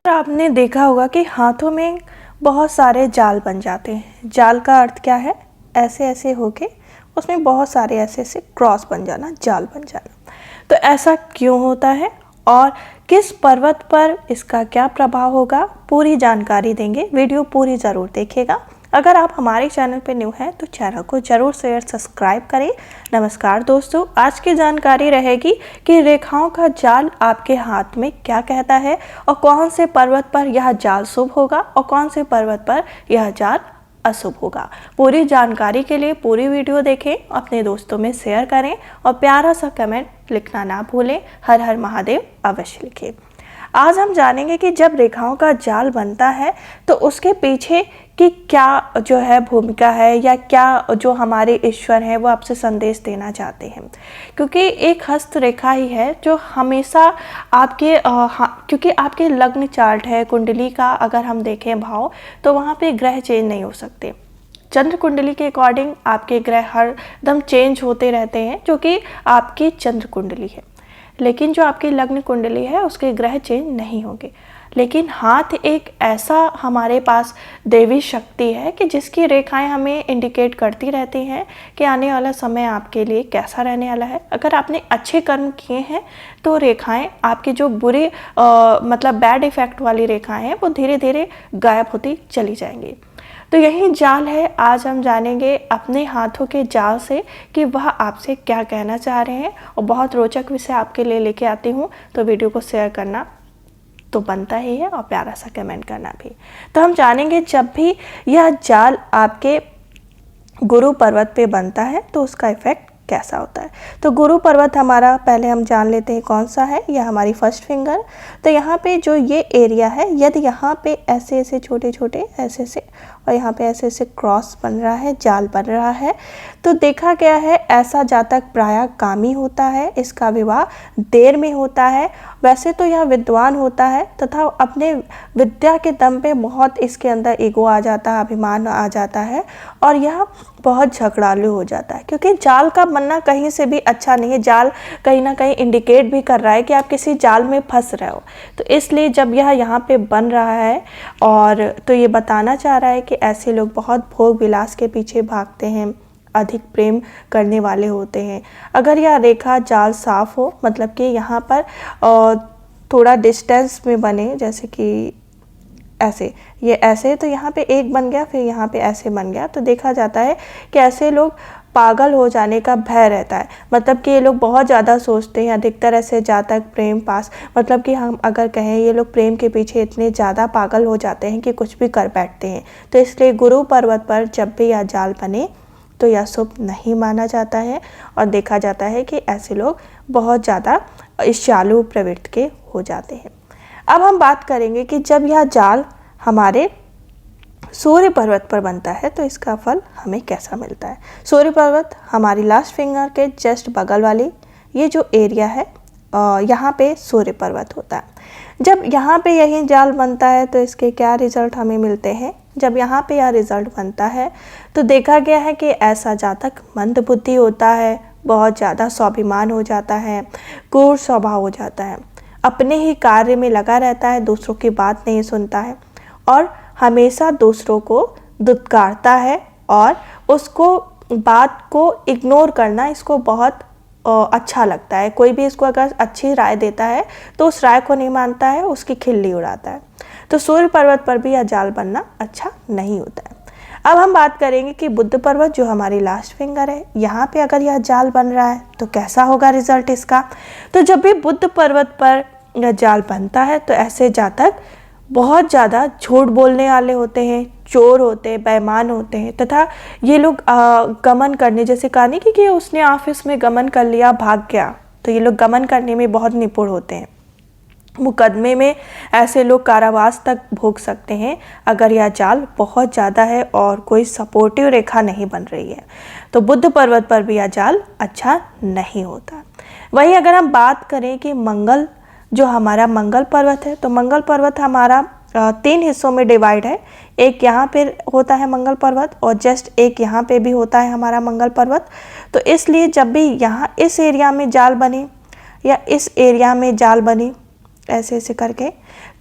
आपने देखा होगा कि हाथों में बहुत सारे जाल बन जाते हैं। जाल का अर्थ क्या है? ऐसे ऐसे होके उसमें बहुत सारे ऐसे ऐसे क्रॉस बन जाना, जाल बन जाना। तो ऐसा क्यों होता है और किस पर्वत पर इसका क्या प्रभाव होगा, पूरी जानकारी देंगे। वीडियो पूरी ज़रूर देखिएगा। अगर आप हमारे चैनल पर न्यू हैं तो चैनल को ज़रूर शेयर सब्सक्राइब करें। नमस्कार दोस्तों, आज की जानकारी रहेगी कि रेखाओं का जाल आपके हाथ में क्या कहता है और कौन से पर्वत पर यह जाल शुभ होगा और कौन से पर्वत पर यह जाल अशुभ होगा। पूरी जानकारी के लिए पूरी वीडियो देखें, अपने दोस्तों में शेयर करें और प्यारा सा कमेंट लिखना ना भूलें। हर हर महादेव अवश्य लिखें। आज हम जानेंगे कि जब रेखाओं का जाल बनता है तो उसके पीछे की क्या जो है भूमिका है या क्या जो हमारे ईश्वर हैं वो आपसे संदेश देना चाहते हैं। क्योंकि एक हस्तरेखा ही है जो हमेशा आपके क्योंकि आपके लग्न चार्ट है, कुंडली का अगर हम देखें भाव, तो वहाँ पे ग्रह चेंज नहीं हो सकते। चंद्र कुंडली के अकॉर्डिंग आपके ग्रह हर दम चेंज होते रहते हैं, जो कि आपकी चंद्र कुंडली है। लेकिन जो आपकी लग्न कुंडली है उसके ग्रह चेंज नहीं होंगे। लेकिन हाथ एक ऐसा हमारे पास देवी शक्ति है कि जिसकी रेखाएं हमें इंडिकेट करती रहती हैं कि आने वाला समय आपके लिए कैसा रहने वाला है। अगर आपने अच्छे कर्म किए हैं तो रेखाएं आपकी जो बुरे मतलब बैड इफेक्ट वाली रेखाएं हैं वो धीरे धीरे गायब होती चली जाएंगी। तो यही जाल है। आज हम जानेंगे अपने हाथों के जाल से कि वह आपसे क्या कहना चाह रहे हैं और बहुत रोचक विषय आपके लिए लेके आती हूँ। तो वीडियो को शेयर करना तो बनता ही है और प्यारा सा कमेंट करना भी। तो हम जानेंगे जब भी यह जाल आपके गुरु पर्वत पे बनता है तो उसका इफेक्ट कैसा होता है। तो गुरु पर्वत हमारा पहले हम जान लेते हैं कौन सा है। यह हमारी फर्स्ट फिंगर। तो यहाँ पे जो ये एरिया है, यदि यहाँ पे ऐसे ऐसे छोटे छोटे ऐसे ऐसे और यहाँ पे ऐसे ऐसे क्रॉस बन रहा है, जाल बन रहा है, तो देखा गया है ऐसा जातक प्रायः कामी होता है। इसका विवाह देर में होता है। वैसे तो यह विद्वान होता है तथा अपने विद्या के दम पे बहुत इसके अंदर ईगो आ जाता है, अभिमान आ जाता है और यह बहुत झगड़ालू हो जाता है। क्योंकि जाल का बनना कहीं से भी अच्छा नहीं है। जाल कहीं ना कहीं इंडिकेट भी कर रहा है कि आप किसी जाल में फंस रहे हो। तो इसलिए जब यह यहाँ पे बन रहा है और तो ये बताना चाह रहा है कि ऐसे लोग बहुत भोग विलास के पीछे भागते हैं, अधिक प्रेम करने वाले होते हैं। अगर यह रेखा जाल साफ हो, मतलब कि यहाँ पर थोड़ा डिस्टेंस में बने, जैसे कि ऐसे, ये ऐसे, तो यहाँ पे एक बन गया, फिर यहाँ पे ऐसे बन गया, तो देखा जाता है कि ऐसे लोग पागल हो जाने का भय रहता है। मतलब कि ये लोग बहुत ज़्यादा सोचते हैं। अधिकतर ऐसे जातक प्रेम पास, मतलब कि हम अगर कहें ये लोग प्रेम के पीछे इतने ज़्यादा पागल हो जाते हैं कि कुछ भी कर बैठते हैं। तो इसलिए गुरु पर्वत पर जब भी यह जाल बने तो यह शुभ नहीं माना जाता है और देखा जाता है कि ऐसे लोग बहुत ज़्यादा ईर्ष्यालु प्रवृत्ति के हो जाते हैं। अब हम बात करेंगे कि जब यह जाल हमारे सूर्य पर्वत पर बनता है तो इसका फल हमें कैसा मिलता है। सूर्य पर्वत हमारी लास्ट फिंगर के जस्ट बगल वाली ये जो एरिया है, यहाँ पे सूर्य पर्वत होता है। जब यहाँ पे यही जाल बनता है तो इसके क्या रिजल्ट हमें मिलते हैं। जब यहाँ पे यह रिजल्ट बनता है तो देखा गया है कि ऐसा जातक मंद बुद्धि होता है, बहुत ज़्यादा स्वाभिमान हो जाता है, क्रूर स्वभाव हो जाता है, अपने ही कार्य में लगा रहता है, दूसरों की बात नहीं सुनता है और हमेशा दूसरों को दुत्कारता है और उसको बात को इग्नोर करना इसको बहुत अच्छा लगता है। कोई भी इसको अगर अच्छी राय देता है तो उस राय को नहीं मानता है, उसकी खिल्ली उड़ाता है। तो सूर्य पर्वत पर भी यह जाल बनना अच्छा नहीं होता है। अब हम बात करेंगे कि बुध पर्वत जो हमारी लास्ट फिंगर है, यहाँ पे अगर यह जाल बन रहा है तो कैसा होगा रिजल्ट इसका। तो जब भी बुध पर्वत पर यह जाल बनता है तो ऐसे जातक बहुत ज़्यादा झूठ बोलने वाले होते हैं, चोर होते हैं, बेईमान होते हैं तथा ये लोग गमन करने, जैसे कहा नहीं कि उसने ऑफिस में गमन कर लिया, भाग गया, तो ये लोग गमन करने में बहुत निपुण होते हैं। मुकदमे में ऐसे लोग कारावास तक भोग सकते हैं अगर यह जाल बहुत ज़्यादा है और कोई सपोर्टिव रेखा नहीं बन रही है। तो बुध पर्वत पर भी यह जाल अच्छा नहीं होता। वहीं अगर हम बात करें कि मंगल जो हमारा मंगल पर्वत है, तो मंगल पर्वत हमारा 3 हिस्सों में डिवाइड है। एक यहाँ पे होता है मंगल पर्वत और जस्ट एक यहाँ पे भी होता है हमारा मंगल पर्वत। तो इसलिए जब भी यहाँ इस एरिया में जाल बने या इस एरिया में जाल बने ऐसे ऐसे करके,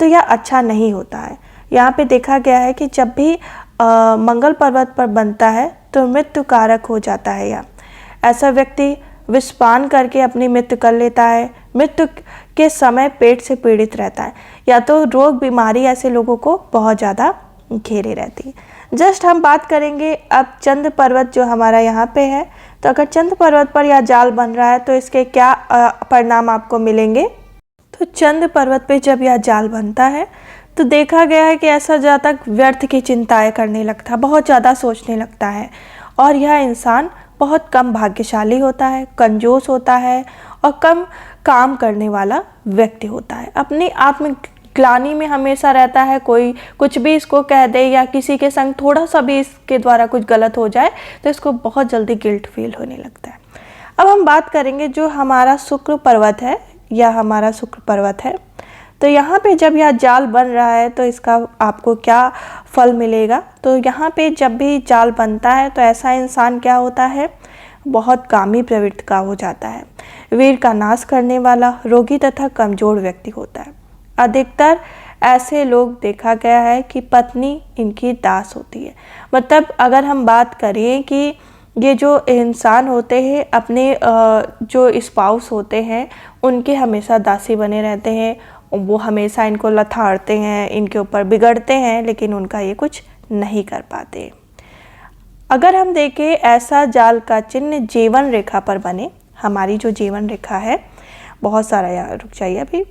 तो यह अच्छा नहीं होता है। यहाँ पे देखा गया है कि जब भी मंगल पर्वत पर बनता है तो मृत्यु कारक हो जाता है। या ऐसा व्यक्ति विषपान करके अपनी मृत्यु कर लेता है, मृत्यु के समय पेट से पीड़ित रहता है, या तो रोग बीमारी ऐसे लोगों को बहुत ज़्यादा घेरे रहती है। जस्ट हम बात करेंगे अब चंद्र पर्वत जो हमारा यहाँ पे है, तो अगर चंद्र पर्वत पर यह जाल बन रहा है तो इसके क्या परिणाम आपको मिलेंगे। तो चंद्र पर्वत पे जब यह जाल बनता है तो देखा गया है कि ऐसा जातक व्यर्थ की चिंताएं करने लगता है, बहुत ज़्यादा सोचने लगता है, और यह इंसान बहुत कम भाग्यशाली होता है, कंजूस होता है और कम काम करने वाला व्यक्ति होता है। अपनी आत्मग्लानि में हमेशा रहता है, कोई कुछ भी इसको कह दे या किसी के संग थोड़ा सा भी इसके द्वारा कुछ गलत हो जाए तो इसको बहुत जल्दी गिल्ट फील होने लगता है। अब हम बात करेंगे जो हमारा शुक्र पर्वत है, यह हमारा शुक्र पर्वत है, तो यहाँ पे जब यह जाल बन रहा है तो इसका आपको क्या फल मिलेगा। तो यहाँ पे जब भी जाल बनता है तो ऐसा इंसान क्या होता है, बहुत कामी प्रवृत्ति का हो जाता है, वीर का नाश करने वाला, रोगी तथा कमजोर व्यक्ति होता है। अधिकतर ऐसे लोग देखा गया है कि पत्नी इनकी दास होती है। मतलब अगर हम बात करें कि ये जो इंसान होते हैं अपने जो स्पाउस होते हैं उनके हमेशा दासी बने रहते हैं, वो हमेशा इनको लथाड़ते हैं, इनके ऊपर बिगड़ते हैं, लेकिन उनका ये कुछ नहीं कर पाते। अगर हम देखें ऐसा जाल का चिन्ह जीवन रेखा पर बने, हमारी जो जीवन रेखा है, बहुत सारा यहाँ रुक जाइए अभी,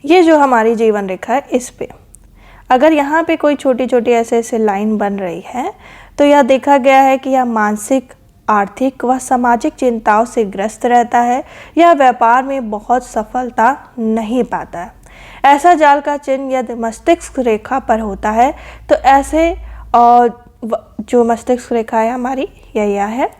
ये जो हमारी जीवन रेखा है इस पे अगर यहाँ पे कोई छोटी छोटी ऐसे ऐसे लाइन बन रही है तो यह देखा गया है कि यह मानसिक, आर्थिक व सामाजिक चिंताओं से ग्रस्त रहता है, यह व्यापार में बहुत सफलता नहीं पाता है। ऐसा जाल का चिन्ह यदि मस्तिष्क रेखा पर होता है तो ऐसे जो मस्तिष्क रेखा है हमारी यह है,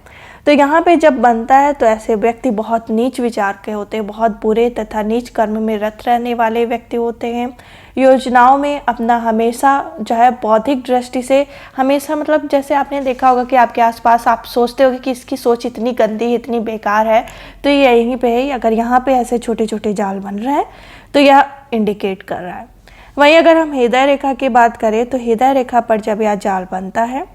तो यहाँ पे जब बनता है तो ऐसे व्यक्ति बहुत नीच विचार के होते हैं, बहुत बुरे तथा नीच कर्म में रत रहने वाले व्यक्ति होते हैं। योजनाओं में अपना हमेशा जो है बौद्धिक दृष्टि से हमेशा, मतलब जैसे आपने देखा होगा कि आपके आसपास आप सोचते होगे कि इसकी सोच इतनी गंदी, इतनी बेकार है, तो ये यहीं पे है। अगर यहाँ पे ऐसे छोटे छोटे जाल बन रहे हैं तो यह इंडिकेट कर रहा है। वहीं अगर हम हृदय रेखा की बात करें तो हृदय रेखा पर जब यह जाल बनता है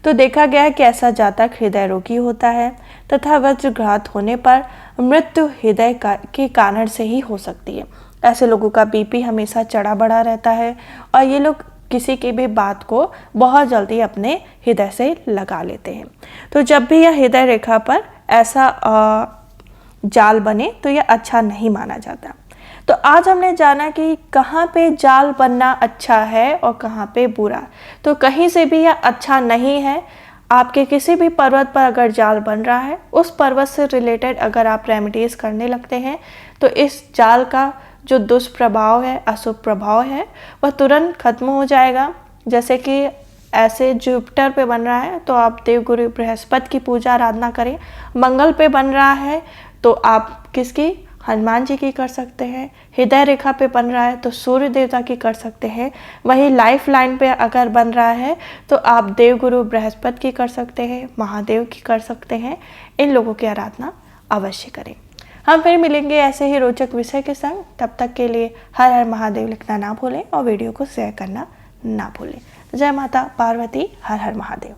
तो देखा गया है कि ऐसा जातक हृदय रोगी होता है तथा वज्रघात होने पर मृत्यु हृदय के कारण से ही हो सकती है। ऐसे लोगों का बीपी हमेशा चढ़ा बढ़ा रहता है और ये लोग किसी की भी बात को बहुत जल्दी अपने हृदय से लगा लेते हैं। तो जब भी यह हृदय रेखा पर ऐसा जाल बने तो यह अच्छा नहीं माना जाता। तो आज हमने जाना कि कहाँ पे जाल बनना अच्छा है और कहाँ पे बुरा। तो कहीं से भी यह अच्छा नहीं है। आपके किसी भी पर्वत पर अगर जाल बन रहा है, उस पर्वत से रिलेटेड अगर आप रेमेडीज करने लगते हैं तो इस जाल का जो दुष्प्रभाव है, अशुभ प्रभाव है, वह तुरंत खत्म हो जाएगा। जैसे कि ऐसे जुपिटर पे बन रहा है तो आप देवगुरु बृहस्पति की पूजा आराधना करें। मंगल पे बन रहा है तो आप किसकी, हनुमान जी की कर सकते हैं। हृदय रेखा पे बन रहा है तो सूर्य देवता की कर सकते हैं। वहीं लाइफ लाइन पे अगर बन रहा है तो आप देवगुरु बृहस्पति की कर सकते हैं, महादेव की कर सकते हैं। इन लोगों की आराधना अवश्य करें। हम फिर मिलेंगे ऐसे ही रोचक विषय के संग। तब तक के लिए हर हर महादेव लिखना ना भूलें और वीडियो को शेयर करना ना भूलें। जय माता पार्वती, हर हर महादेव।